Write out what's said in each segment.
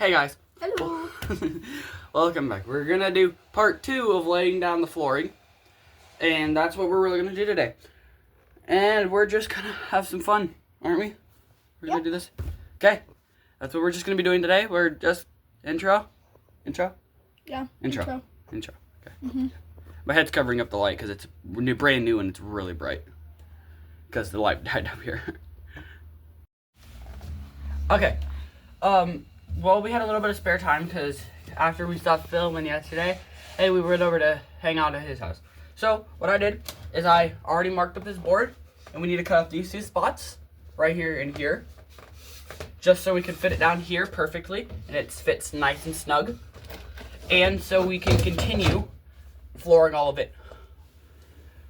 Hey guys. Hello. Welcome back. We're gonna do part 2 of laying down the flooring. And that's what we're really gonna do today. And we're just gonna have some fun, aren't we? We're gonna do this. Okay. That's what we're just gonna be doing today. We're just intro. Yeah. Intro. Okay. My head's covering up the light because it's brand new and it's really bright. Because the light died up here. Okay. Well, we had a little bit of spare time because after we stopped filming yesterday, hey, we went over to hang out at his house. So what I did is I already marked up this board, and we need to cut off these 2 spots right here and here, just so we can fit it down here perfectly, and it fits nice and snug, and so we can continue flooring all of it.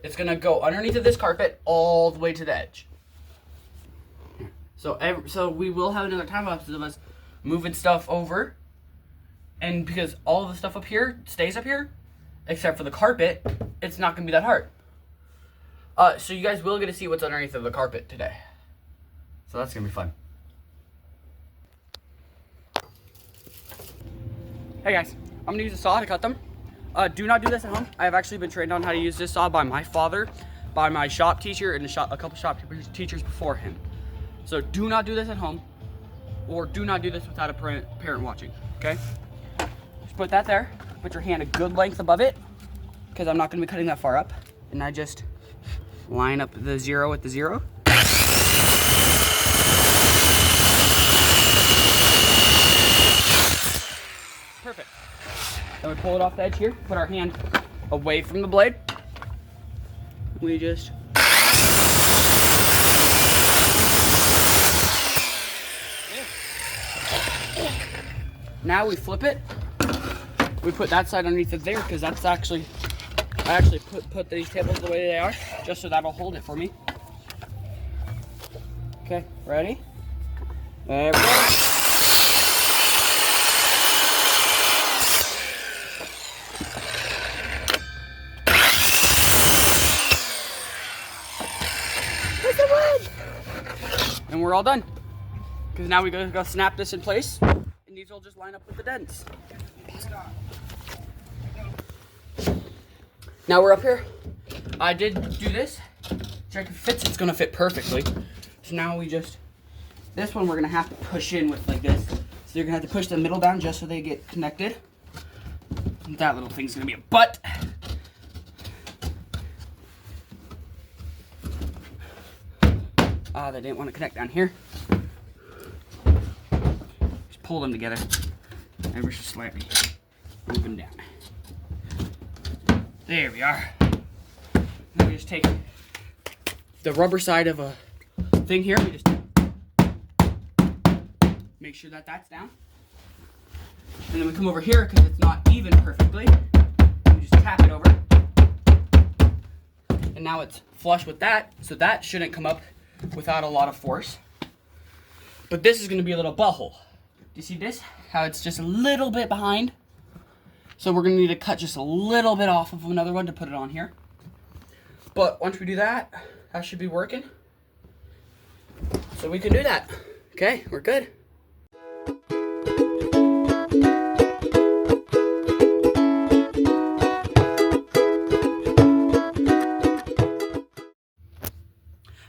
It's gonna go underneath of this carpet all the way to the edge. So we will have another time lapse of us moving stuff over, and because all of the stuff up here stays up here, except for the carpet, it's not gonna be that hard. So you guys will get to see what's underneath of the carpet today. So that's gonna be fun. Hey guys, I'm gonna use a saw to cut them. Do not do this at home. I have actually been trained on how to use this saw by my father, by my shop teacher, and a couple shop teachers before him. So do not do this at home, or do not do this without a parent watching, okay? Just put that there, put your hand a good length above it, because I'm not gonna be cutting that far up. And I just line up the 0 with the 0. Perfect. Then we pull it off the edge here, put our hand away from the blade. We just now we flip it. We put that side underneath it there because that's actually, I actually put these tables the way they are just so that'll hold it for me. Okay, ready? There we go. And we're all done. Because now we gotta go snap this in place, and these will just line up with the dents. Now we're up here. I did do this. Check if it fits. It's gonna fit perfectly. So now we just, this one we're gonna have to push in with like this. So you're gonna have to push the middle down just so they get connected. And that little thing's gonna be a butt. They didn't want to connect down here. Just pull them together ever so slightly. Move them down. There we are. Now we just take the rubber side of a thing here. We just make sure that that's down. And then we come over here because it's not even perfectly. We just tap it over. And now it's flush with that, so that shouldn't come up without a lot of force. But this is going to be a little butthole. Do you see this? How it's just a little bit behind? So we're going to need to cut just a little bit off of another one to put it on here. But once we do that, that should be working. So we can do that. Okay, we're good.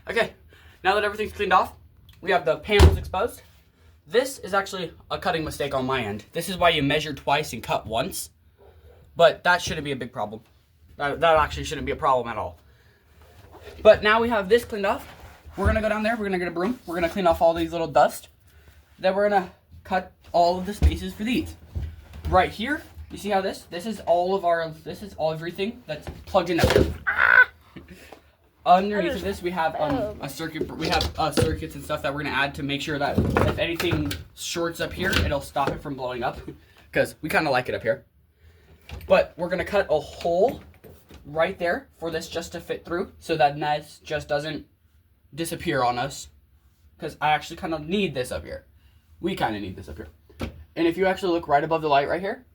Okay. Now that everything's cleaned off, we have the panels exposed. This is actually a cutting mistake on my end. This is why you measure twice and cut once. But that shouldn't be a big problem. That actually shouldn't be a problem at all. But now we have this cleaned off. We're going to go down there. We're going to get a broom. We're going to clean off all these little dust. Then we're going to cut all of the spaces for these. Right here, you see how this is all of our, this is all everything that's plugged in there. Underneath of this, we have a circuit. We have circuits and stuff that we're gonna add to make sure that if anything shorts up here, it'll stop it from blowing up. Because we kind of like it up here. But we're gonna cut a hole right there for this just to fit through, so that this just doesn't disappear on us. Because I actually kind of need this up here. We kind of need this up here. And if you actually look right above the light right here,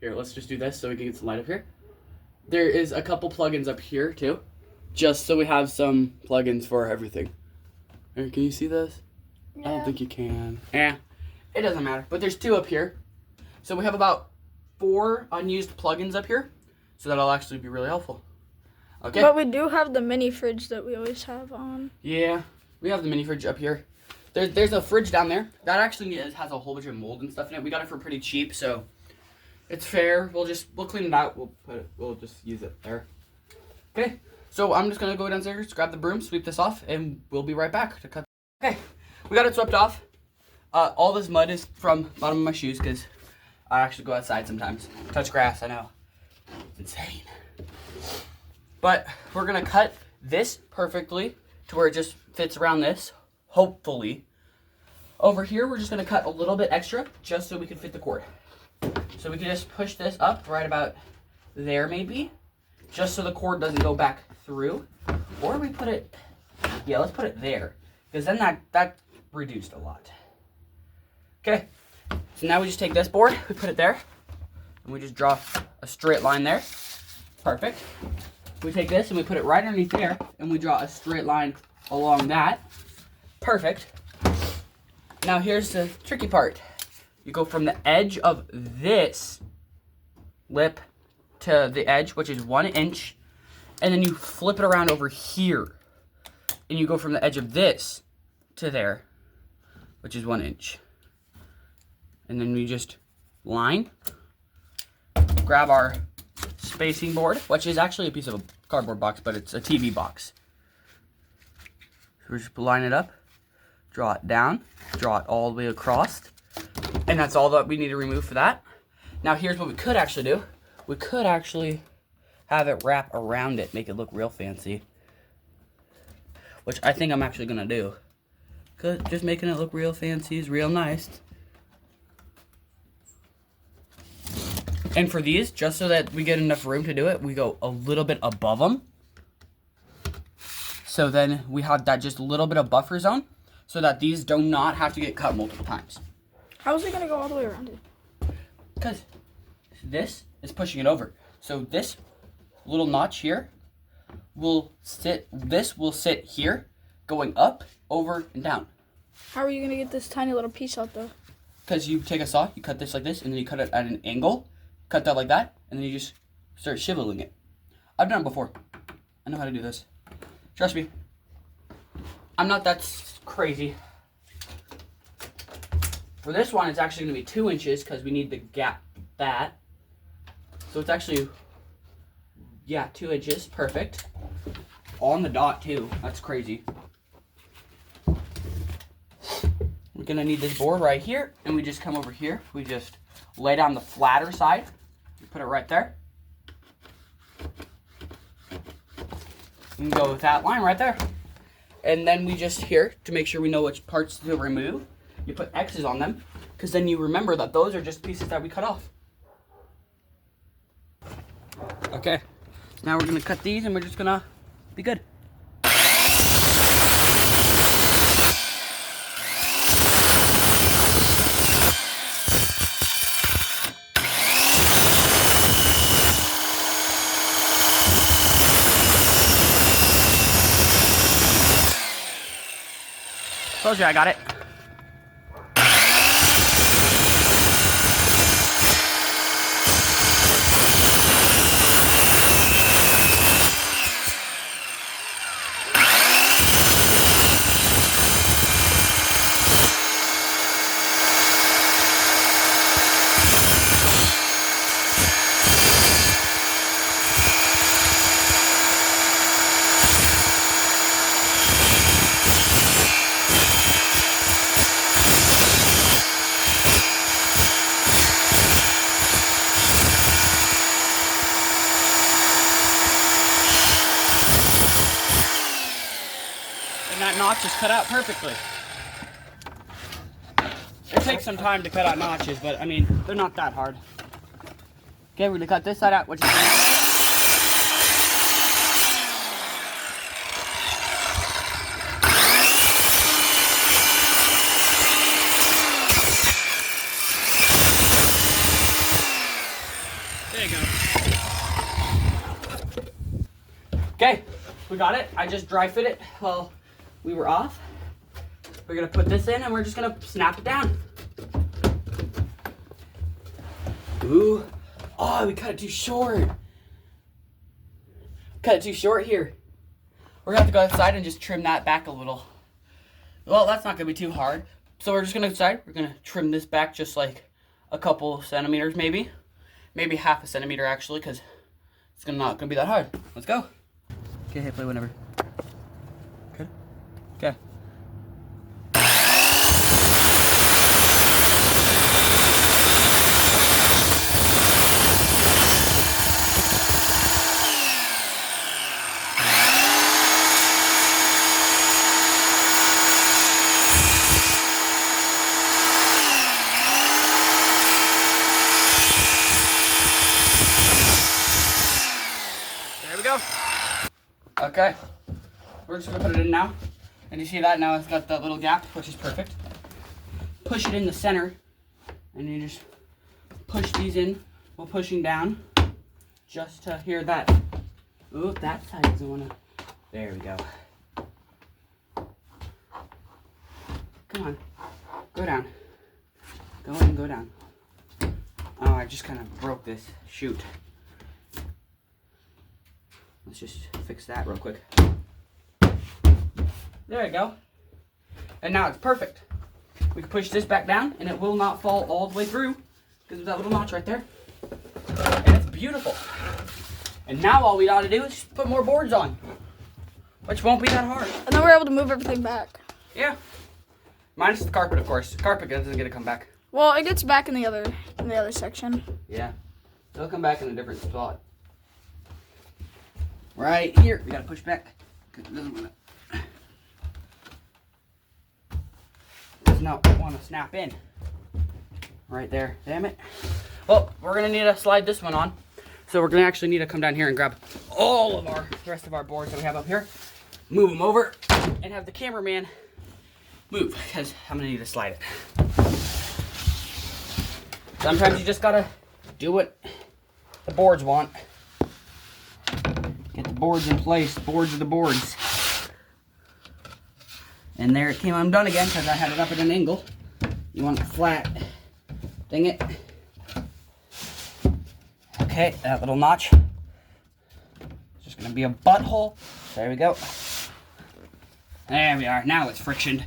let's just do this so we can get some light up here. There is a couple plugins up here too. Just so we have some plugins for everything. Can you see this? Yeah. I don't think you can. Yeah. It doesn't matter, but there's 2 up here. So we have about 4 unused plugins up here. So that'll actually be really helpful. Okay. But we do have the mini fridge that we always have on. Yeah, we have the mini fridge up here. There's a fridge down there. That actually has a whole bunch of mold and stuff in it. We got it for pretty cheap, so it's fair. We'll clean it out. We'll just use it there. Okay. So I'm just gonna go downstairs, grab the broom, sweep this off, and we'll be right back to cut. Okay, we got it swept off. All this mud is from bottom of my shoes because I actually go outside sometimes. Touch grass, I know. It's insane. But we're gonna cut this perfectly to where it just fits around this, hopefully. Over here, we're just gonna cut a little bit extra just so we can fit the cord. So we can just push this up right about there maybe, just so the cord doesn't go back through. Or we put it, yeah, let's put it there, because then that reduced a lot. Okay, so now we just take this board, we put it there, and we just draw a straight line there. Perfect. We take this and we put it right underneath there, and we draw a straight line along that. Perfect. Now here's the tricky part. You go from the edge of this lip to the edge, which is 1 inch, and then you flip it around over here, and you go from the edge of this to there, which is 1 inch. And then we just line, grab our spacing board, which is actually a piece of a cardboard box, but it's a TV box. So we just line it up, draw it down, draw it all the way across, and that's all that we need to remove for that. Now here's what we could actually do. We could actually have it wrap around it, make it look real fancy, which I think I'm actually gonna do. Cause just making it look real fancy is real nice. And for these, just so that we get enough room to do it, we go a little bit above them. So then we have that just a little bit of buffer zone, so that these do not have to get cut multiple times. How is it going to go all the way around it? Because this is pushing it over. So this little notch here will sit, this will sit here, going up, over, and down. How are you going to get this tiny little piece out though? Because you take a saw, you cut this like this, and then you cut it at an angle, cut that like that, and then you just start shiveling it. I've done it before. I know how to do this. Trust me. I'm not that crazy. For this one, it's actually going to be 2 inches because we need the gap that. So it's actually, yeah, 2 inches. Perfect. On the dot, too. That's crazy. We're going to need this board right here, and we just come over here. We just lay down the flatter side. We put it right there. And go with that line right there. And then we just here, to make sure we know which parts to remove, you put X's on them, because then you remember that those are just pieces that we cut off. Okay, now we're going to cut these and we're just going to be good. Told you I got it. And that notch is cut out perfectly. It takes some time to cut out notches, but I mean, they're not that hard. Okay, we're gonna cut this side out, which is there you go. Okay, we got it. I just dry fit it while we were off. We're gonna put this in and we're just gonna snap it down. Ooh. Oh, we cut it too short. Cut it too short here. We're gonna have to go outside and just trim that back a little. Well, that's not gonna be too hard. So we're just gonna decide, we're gonna trim this back just like a couple centimeters maybe. Maybe half a centimeter actually, because it's not gonna be that hard. Let's go. Okay, hit play whenever. Good? Okay. There we go. Okay. We're just gonna put it in now. And you see that now it's got that little gap, which is perfect. Push it in the center. And you just push these in while pushing down. Just to hear that. Ooh, that side doesn't wanna. There we go. Come on. Go down. Go in, go down. Oh, I just kind of broke this. Shoot. Let's just fix that real quick. There we go. And now it's perfect. We can push this back down and it will not fall all the way through because of that little notch right there. And it's beautiful. And now all we ought to do is just put more boards on, which won't be that hard. And then we're able to move everything back. Yeah. Minus the carpet, of course. The carpet doesn't get to come back. Well, it gets back in the other section. Yeah. It'll come back in a different spot. Right here. We gotta push back. Does not want to snap in. Right there. Damn it. Well, we're gonna need to slide this one on. So we're gonna actually need to come down here and grab all of the rest of our boards that we have up here, move them over, and have the cameraman move, because I'm gonna need to slide it. Sometimes you just gotta do what the boards want. Get the boards in place. Boards are the boards. And there it came undone again because I had it up at an angle. You want it flat. Dang it. Okay, that little notch. It's just gonna be a butthole. There we go. There we are. Now it's frictioned.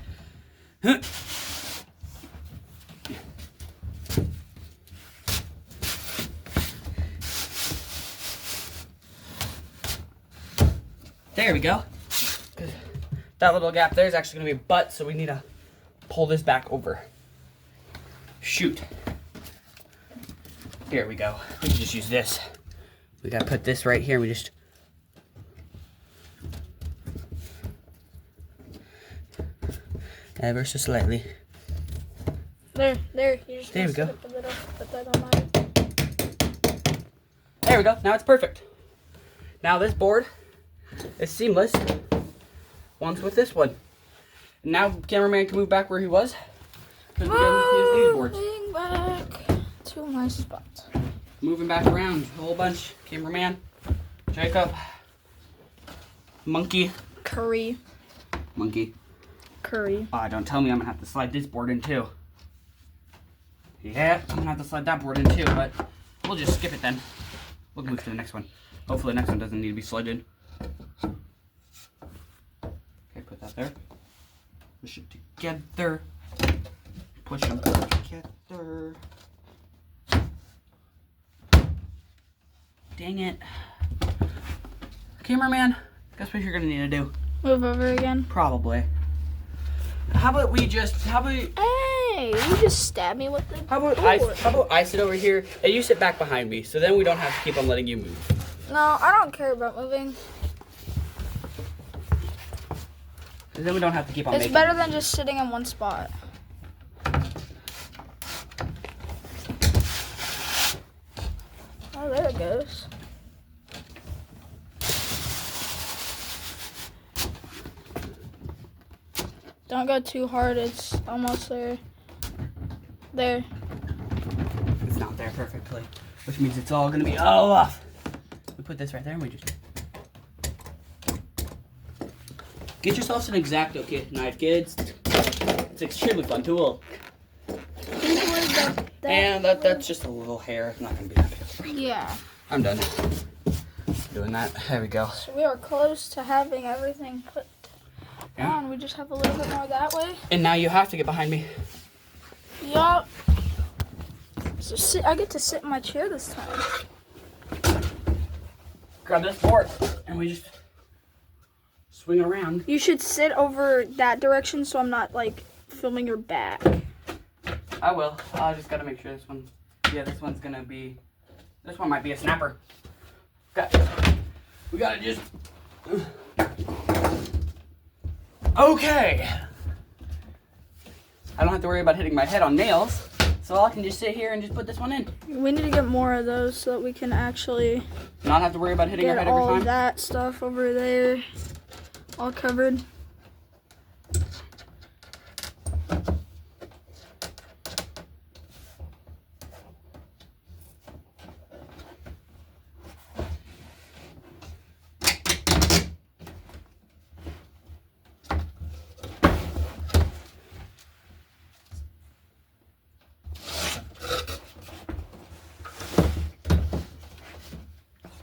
There we go. That little gap there is actually going to be a butt, so we need to pull this back over. Shoot. Here we go. We can just use this. We got to put this right here. We just... ever so slightly. There. You just there we go. Put that on mine. There we go. Now it's perfect. Now this board is seamless. Once with this one. Now cameraman can move back where he was. Because we can use these boards. Moving back to my spot. Moving back around a whole bunch. Cameraman, Jacob, Monkey. Curry. Monkey. Curry. Don't tell me I'm gonna have to slide this board in too. Yeah, I'm gonna have to slide that board in too, but we'll just skip it then. We'll move to the next one. Hopefully the next one doesn't need to be slid in. Put that there. Push it together. Push them together. Dang it. Cameraman, guess what you're gonna need to do? Move over again. Probably. How about we just, Hey, you just stab me with the how about I sit over here and you sit back behind me, so then we don't have to keep on letting you move. No, I don't care about moving. Then we don't have to keep on It's making better than just sitting in one spot. Oh, there it goes. Don't go too hard. It's almost there. There. It's not there perfectly, which means it's all gonna be all off. We put this right there and we just... Get yourselves an X-Acto knife, kids. It's an extremely fun tool. Where'd the And that's just a little hair. It's not gonna be that big. Yeah. I'm done doing that. There we go. So we are close to having everything put on. We just have a little bit more that way. And now you have to get behind me. Yup. So I get to sit in my chair this time. Grab this board and we just swing around. You should sit over that direction so I'm not like filming your back. I will. I just gotta make sure this one. Yeah, this one's gonna be. This one might be a snapper. We gotta just. Okay. I don't have to worry about hitting my head on nails, so I can just sit here and just put this one in. We need to get more of those so that we can actually Not have to worry about hitting your get head every all time. that stuff over there all covered.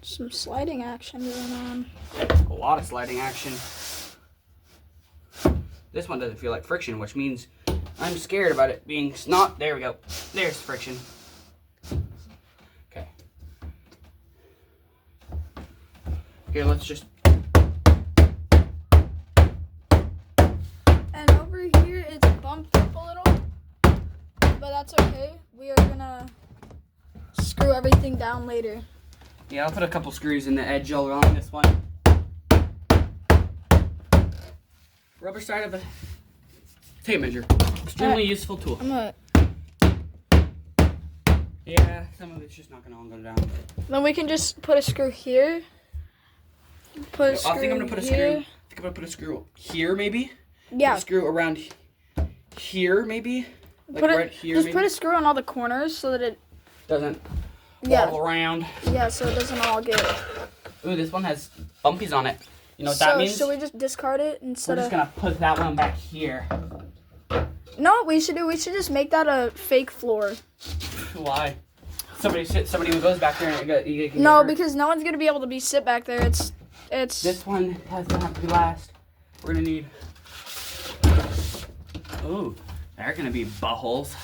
Some sliding action going on. A lot of sliding action. This one doesn't feel like friction, which means I'm scared about it being snot. There we go. There's friction. Okay. Here, let's just. And over here it's bumped up a little, but that's okay. We are gonna screw everything down later. Yeah, I'll put a couple screws in the edge along this one. Rubber side of a tape measure. Extremely useful tool. I'm gonna. Yeah, some of it's just not gonna all go down. Then we can just put a screw here. Put a screw I think I'm gonna put a here. screw. I think I'm gonna put a screw here, maybe. Yeah. Put a screw around here, maybe. Like Put right here, just maybe. put a screw on all the corners so that it. Doesn't Yeah. wobble around. Yeah, so it doesn't all get. Ooh, this one has bumpies on it. You know what that means? So we just discard it We're instead just of. gonna put that one back here. No, what we should do. We should just make that a fake floor. Why? Somebody who goes back there and you get No, hurt. because no one's gonna be able to sit back there. It's. This one has to have to be last. We're gonna need. Ooh, they're gonna be buttholes.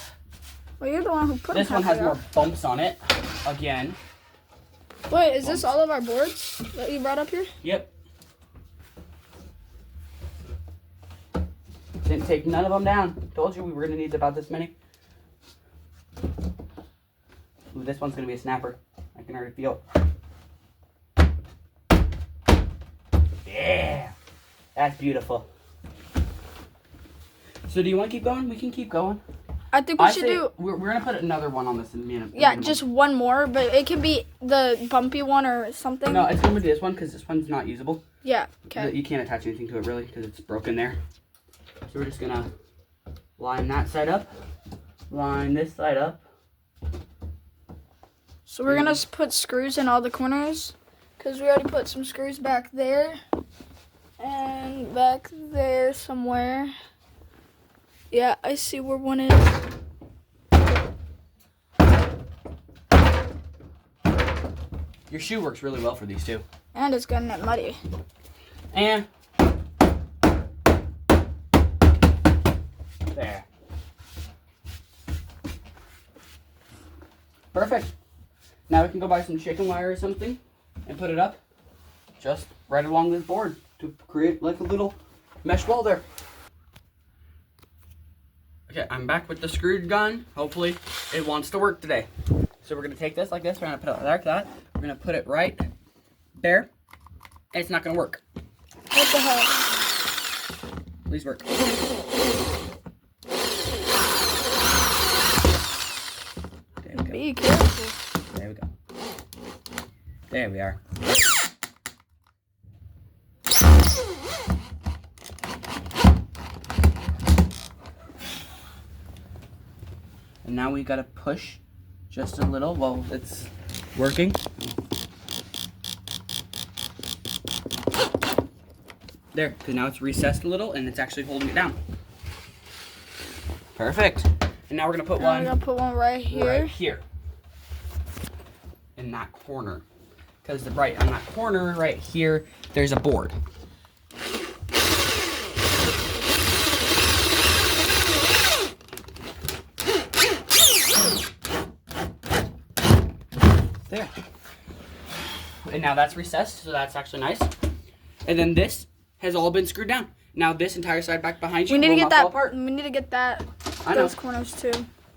Well, you're the one who put This them one has halfway more bumps on it. Again. up. Wait, is this all of our boards that you brought up here? Yep. Didn't take none of them down. Told you we were gonna need about this many. Ooh, this one's gonna be a snapper. I can already feel it. Yeah, that's beautiful. So do you want to keep going? We can keep going. I think we should say do. We're gonna put another one on this in a minute. Yeah, just one more, but it can be the bumpy one or something. No, it's gonna be this one because this one's not usable. Yeah. Okay. You can't attach anything to it really because it's broken there. So we're just gonna line that side up, line this side up. So we're gonna put screws in all the corners, because we already put some screws back there and back there somewhere. Yeah, I see where one is. Your shoe works really well for these two. And it's getting it muddy. And there. Perfect. Now we can go buy some chicken wire or something and put it up just right along this board to create like a little mesh wall there. Okay, I'm back with the screwed gun. Hopefully it wants to work today. So we're gonna take this like this, we're gonna put it like that. We're gonna put it right there. And it's not gonna work. What the hell? Please work. There we go. Be careful. There we go. There we are. And now we gotta push just a little while it's working. There, because now it's recessed a little and it's actually holding it down. Perfect. And now we're gonna put Now one we're gonna put one right here. right here. In that corner. Because right on that corner right here, there's a board. There. And now that's recessed, so that's actually nice. And then this has all been screwed down. Now this entire side back behind you We need to will get not that. fall apart. We need to get that. I know. Those corners too.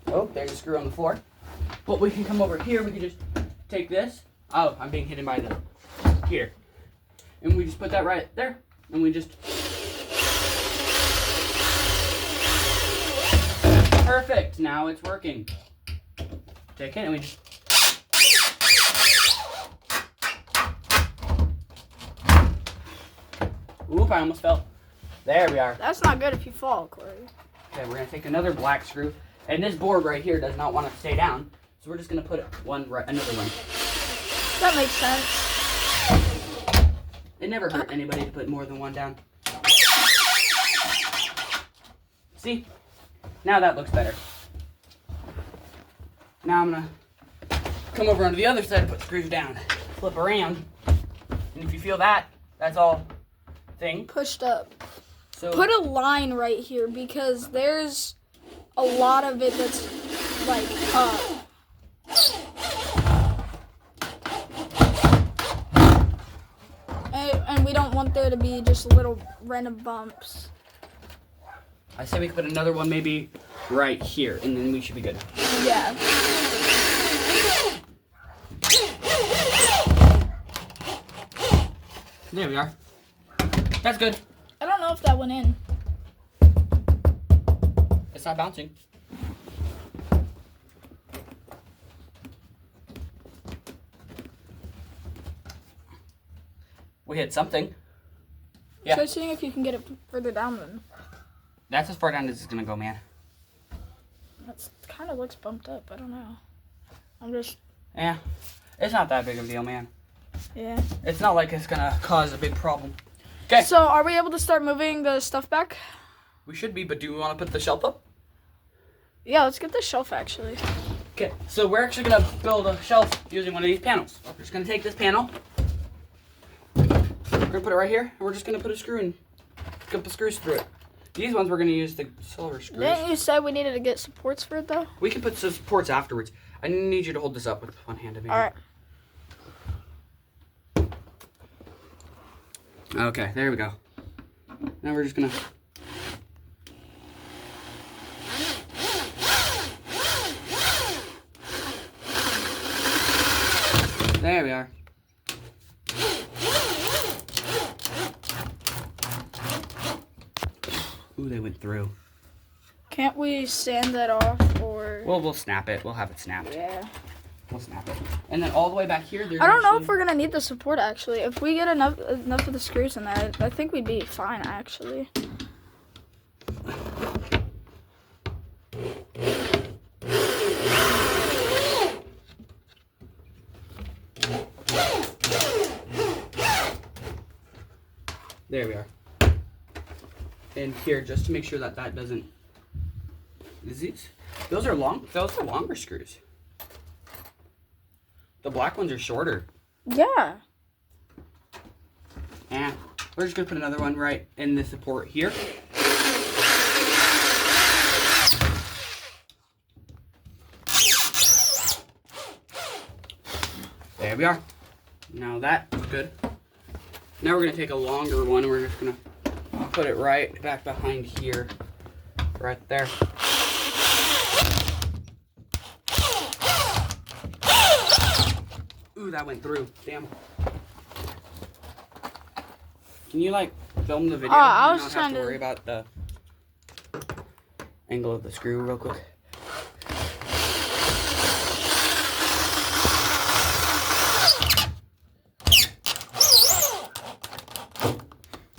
Oh, there's a screw on the floor. But we can come over here. We can just take this. Oh, I'm being hidden by the here. And we just put that right there. And we just. Perfect. Now it's working. Take it and we just. Oop, I almost fell. There we are. That's not good if you fall, Corey. Okay, we're gonna take another black screw. And this board right here does not want to stay down. So we're just gonna put another one. That makes sense. It never hurt anybody to put more than one down. See? Now that looks better. Now I'm gonna come over onto the other side and put screws down. Flip around. And if you feel that, that's all thing. Pushed up. So Put a line right here because there's a lot of it that's like up. And we don't want there to be just little random bumps. I say we could put another one maybe right here, and then we should be good. Yeah. There we are. That's good. I don't know if that went in. It's not bouncing. We hit something. Yeah. Try seeing if you can get it further down then. That's as far down as it's gonna go, man. That kind of looks bumped up. I don't know. I'm just. Yeah. It's not that big of a deal, man. Yeah. It's not like it's gonna cause a big problem. Okay. So are we able to start moving the stuff back? We should be, but do we want to put the shelf up? Yeah, let's get the shelf actually. Okay. So we're actually gonna build a shelf using one of these panels. We're just gonna take this panel. We're gonna put it right here, and we're just gonna put a screw in, a couple screws through it. These ones we're gonna use the silver screws. Didn't you say we needed to get supports for it though? We can put some supports afterwards. I need you to hold this up with one hand. All right. Okay, there we go. Now we're just gonna. There we are. Ooh, they went through. Can't we sand that off or? Well, we'll snap it. We'll have it snapped. Yeah. We'll snap it. And then all the way back here, there's I don't know actually- if we're gonna need the support actually. If we get enough of the screws in there, I think we'd be fine actually. There we are. And here, just to make sure that that doesn't. Is these? Those are long. Those are longer screws. The black ones are shorter. Yeah. And we're just gonna put another one right in the support here. There we are. Now that's good. Now we're gonna take a longer one and we're just gonna put it right back behind here. Right there. Ooh, that went through. Damn. Can you like film the video? I and was not have trying to to- worry about the angle of the screw real quick.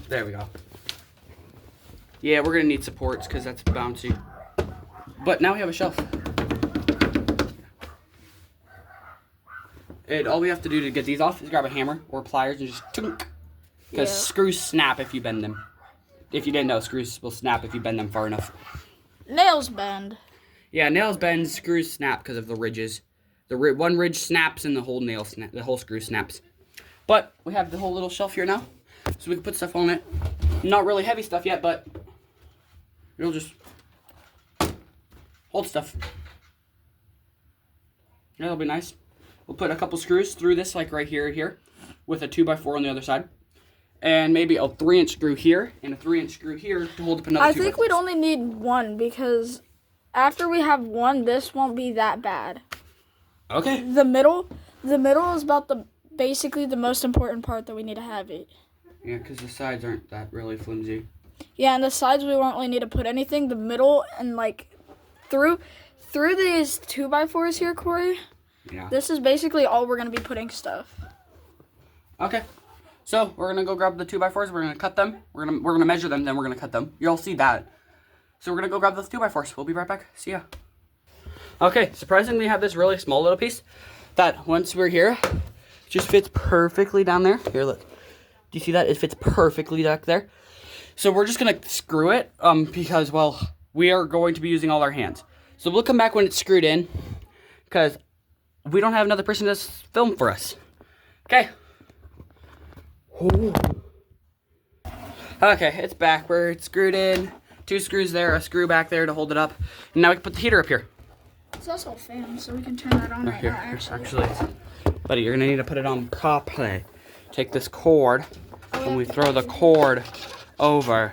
There we go. Yeah, we're gonna need supports because that's bouncy. But now we have a shelf. And all we have to do to get these off is grab a hammer or pliers and just tunk. Because Yeah. screws snap if you bend them. If you didn't know, screws will snap if you bend them far enough. Nails bend. Yeah, nails bend, screws snap because of the ridges. One ridge snaps and the whole the whole screw snaps. But we have the whole little shelf here now, so we can put stuff on it. Not really heavy stuff yet, but it'll just hold stuff. Yeah, that'll be nice. We'll put a couple screws through this, like right here and here, with a 2x4 on the other side. And maybe a 3-inch screw here and a 3-inch screw here to hold up another 2x4. I think we'd only need one because after we have one, this won't be that bad. Okay. The middle is about basically the most important part that we need to have it. Yeah, because the sides aren't that really flimsy. Yeah, and the sides we won't really need to put anything. The middle and like through these 2x4s here, Corey. Yeah. This is basically all we're gonna be putting stuff. Okay. So we're gonna go grab the 2x4s. We're gonna cut them. We're gonna measure them. Then we're gonna cut them. You'll see that. So we're gonna go grab those 2x4s. We'll be right back. See ya. Okay. Surprisingly, we have this really small little piece that once we're here, just fits perfectly down there. Here, look. Do you see that? It fits perfectly back there. So we're just gonna screw it because, well, we are going to be using all our hands. So we'll come back when it's screwed in because we don't have another person to film for us. Okay. Ooh. Okay, it's back where it's screwed in. 2 screws there, a screw back there to hold it up. And now we can put the heater up here. It's also a fan, so we can turn that on right Here, now, actually. actually, buddy, you're gonna need to put it on properly. Take this cord, and we throw the cord over,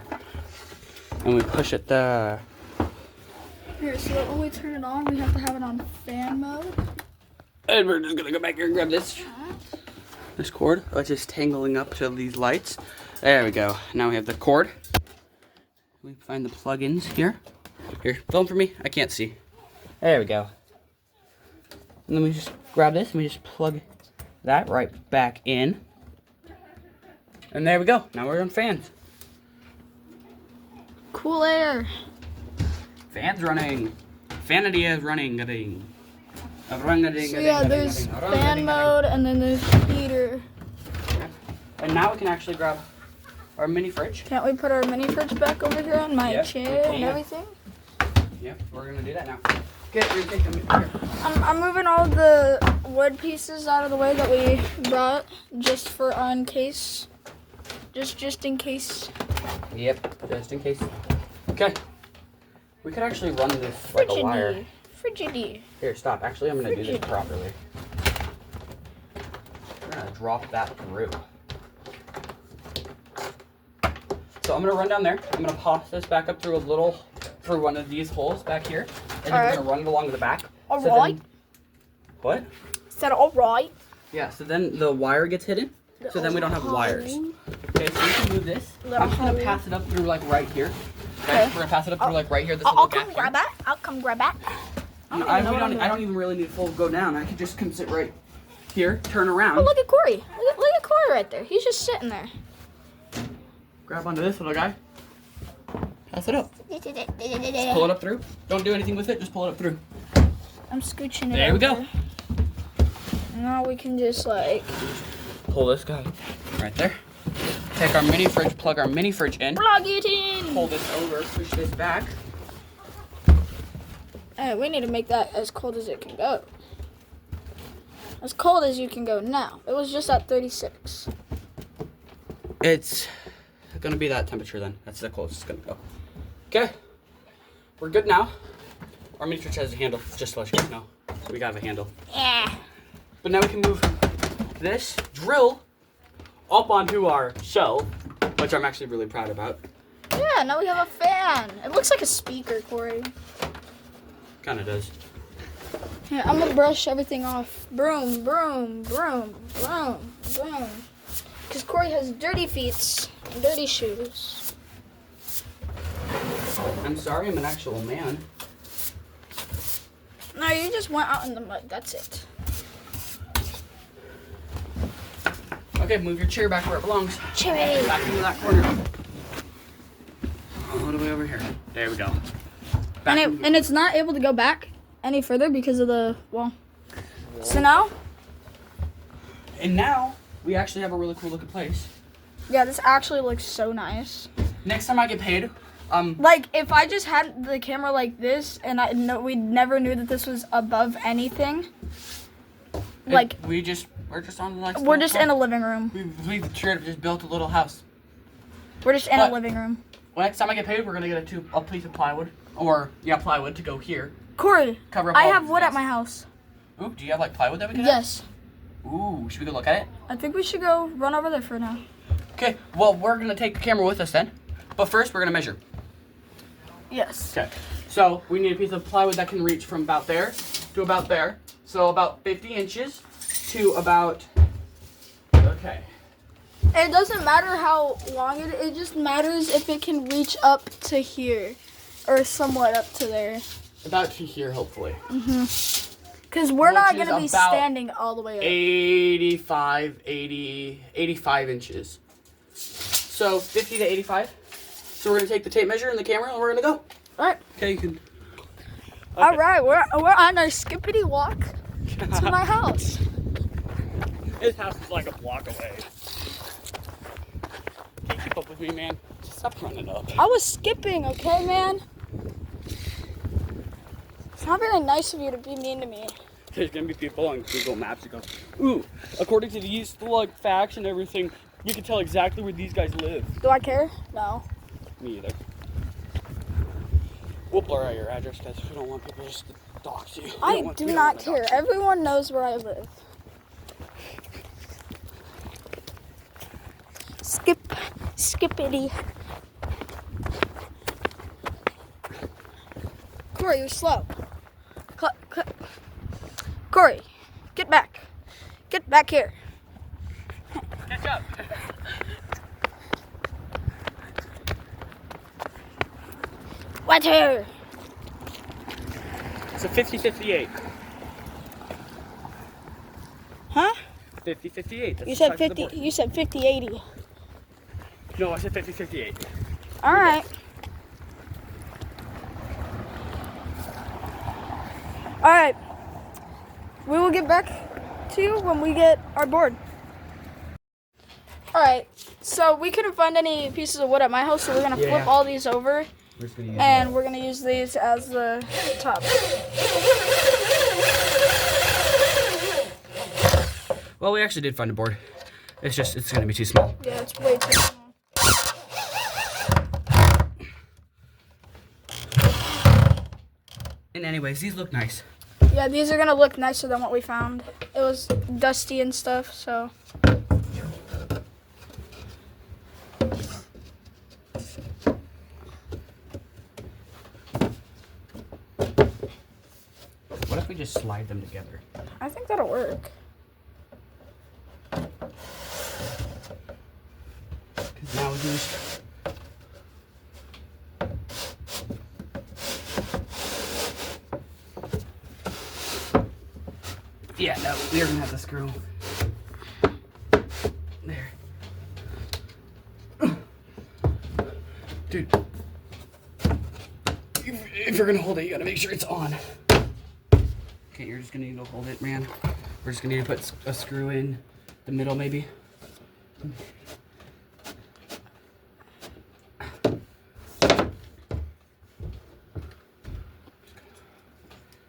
and we push it there. Here, so when we turn it on, we have to have it on fan mode. And we're just gonna go back here and grab this cord, which is tangling up to these lights. There we go. Now we have the cord. We find the plug-ins here. Here, film for me. I can't see. There we go. And then we just grab this and we just plug that right back in. And there we go. Now we're on fans. Cool air. Fans running. Vanity is running. So yeah, there's fan mode and then there's heater. And now we can actually grab our mini fridge. Can't we put our mini fridge back over here on my chair and everything? Yep, we're gonna do that now. Get, we're gonna take them here. I'm moving all the wood pieces out of the way that we brought just for in case. Just in case. Yep, just in case. Okay. We could actually run this like a wire. Frigidy. Here, stop. Actually, I'm gonna do this properly. We're gonna drop that through. So I'm gonna run down there. I'm gonna pop this back up through one of these holes back here, and then we're gonna run it along the back. Alright. What? Is that alright? Yeah. So then the wire gets hidden. So then we don't have wires. Okay, so we can move this. I'm just gonna pass it up through like right here. Okay. We're gonna pass it up through like right here. This I'll little come gap grab that. I'll come grab that. I don't even really need to full go down. I could just come sit right here, turn around. Oh, look at Corey. Look at Corey right there. He's just sitting there. Grab onto this little guy. Pass it up. Pull it up through. Don't do anything with it. Just pull it up through. I'm scooching it There we go. over. Now we can just like Pull this guy right there. Take our mini fridge, plug our mini fridge in. plug it in. Pull this over, push this back. Hey, we need to make that as cold as it can go. As cold as you can go now. It was just at 36. It's gonna be that temperature then. That's the closest it's gonna go. Okay, we're good now. Our mini fridge has a handle, just to let you guys know. So we got a handle. Yeah. But now we can move this drill up onto our shelf, which I'm actually really proud about. Yeah, now we have a fan. It looks like a speaker, Corey. Kind of does. Here, I'm gonna brush everything off. Broom, broom, broom, broom, broom. Because Corey has dirty feet and dirty shoes. I'm sorry, I'm an actual man. No, you just went out in the mud. That's it. Okay, move your chair back where it belongs. Cherry. Back into that corner. All the way over here. There we go. Back And it's not able to go back any further because of the wall. So now? And now, we actually have a really cool looking place. Yeah, this actually looks so nice. Next time I get paid, Like, if I just had the camera like this, and we never knew that this was above anything. Like, we're just on the next. we're just in a living room. We sure just built a little house. We're just in a living room. Well, next time I get paid, we're gonna get a piece of plywood, plywood to go here. Corey, Cover up I all have these wood guys. at my house. Ooh, do you have like plywood that we can? Yes. Ooh, should we go look at it? I think we should go run over there for now. Okay. Well, we're gonna take the camera with us then, but first we're gonna measure. Yes. Okay. So we need a piece of plywood that can reach from about there to about there. So about 50 inches to about. Okay. It doesn't matter how long it just matters if it can reach up to here or somewhat up to there. About to here, hopefully. Because we're Which not is going to be about standing all the way up. 85 inches. So 50 to 85. So we're going to take the tape measure and the camera and we're going to go. All right. Okay, you can. All right, we're on our skippity walk to my house. His house is like a block away. Can't keep up with me, man. Just stop running up. I was skipping, okay, man? It's not very nice of you to be mean to me. There's gonna be people on Google Maps that go, ooh, according to these like facts and everything, you can tell exactly where these guys live. Do I care? No. Me either. We'll blur out your address because we don't want people just to dox you. I do not care. Everyone knows where I live. Skippity. Corey, you're slow. Corey, get back. Get back here. Catch up. Water. So 50-58. Huh? 50-58. You said 50. You said 50-80. No, I said 50-58. All right. All right. We will get back to you when we get our board. All right. So we couldn't find any pieces of wood at my house, so we're gonna flip all these over, and we're gonna use these as the top. Well, we actually did find a board. It's gonna be too small. Yeah, it's way too small. And anyways, these look nice. Yeah, these are gonna look nicer than what we found. It was dusty and stuff, so. What if we just slide them together? I think that'll work. Because now we can just... Yeah, no, we're gonna have to screw. There. Dude. If you're gonna hold it, you gotta make sure it's on. Okay, you're just gonna need to hold it, man. We're just gonna need to put a screw in the middle, maybe.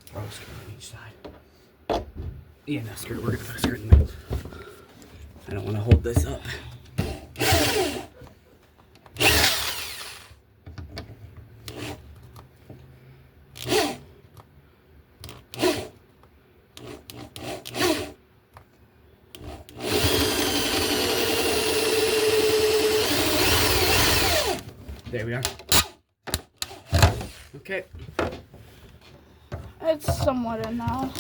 Throw a screw on each side. Yeah, no, screw. We're gonna put a screw in the middle. I don't want to hold this up. There we are. Okay. It's somewhat in now.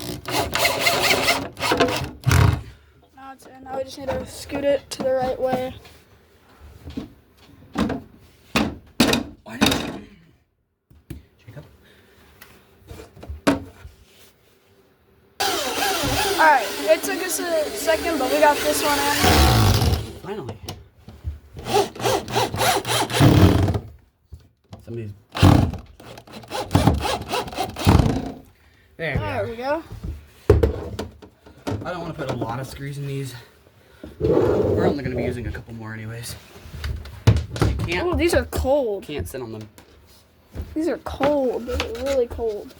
Now it's in. Now we just need to scoot it to the right way. Why did you... Jacob? Alright, it took us a second, but we got this one in. Finally. Somebody's... There we go. I don't want to put a lot of screws in these. We're only going to be using a couple more anyways. You Oh, these are cold. can't sit on them These are cold. These are really cold.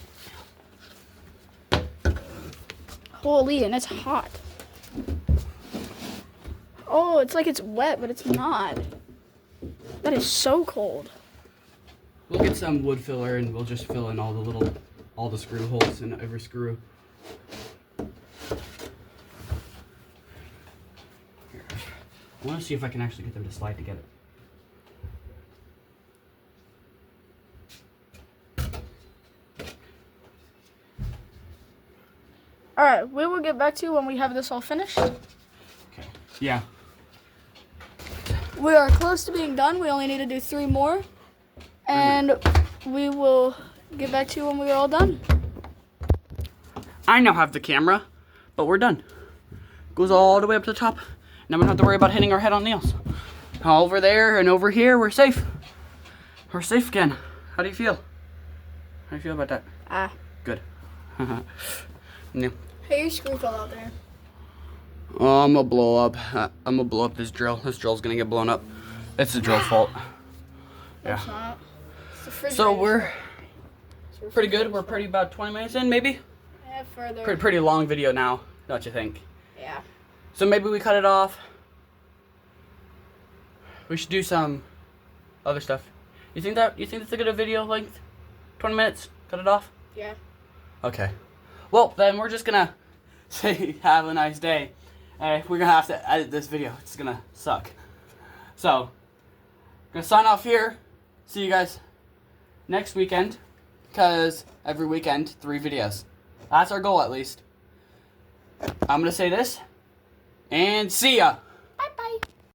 Holy, and it's hot. Oh, it's like it's wet, but it's not. That is so cold. We'll get some wood filler and we'll just fill in all the screw holes in every screw. Here. I want to see if I can actually get them to slide together. Alright, we will get back to you when we have this all finished. Okay. Yeah. We are close to being done. We only need to do 3 more. And we will get back to you when we're all done. I now have the camera, but we're done. Goes all the way up to the top. Now we don't have to worry about hitting our head on nails. Over there and over here, we're safe. We're safe again. How do you feel? How do you feel about that? Good. Yeah. Hey, your screw fell out there. Oh, I'm gonna blow up. I'm gonna blow up this drill. This drill's gonna get blown up. It's the drill's fault. Yeah. It's not. It's the refrigerator. So we're pretty good. We're pretty about 20 minutes in, maybe. Yeah, further. Pretty long video now, don't you think? Yeah. So maybe we cut it off. We should do some other stuff. You think it's a good video length? 20 minutes? Cut it off? Yeah. Okay. Well, then we're just gonna say have a nice day. We're gonna have to edit this video. It's gonna suck. So, gonna sign off here. See you guys next weekend. Because every weekend, 3 videos. That's our goal, at least. I'm gonna say this. And see ya!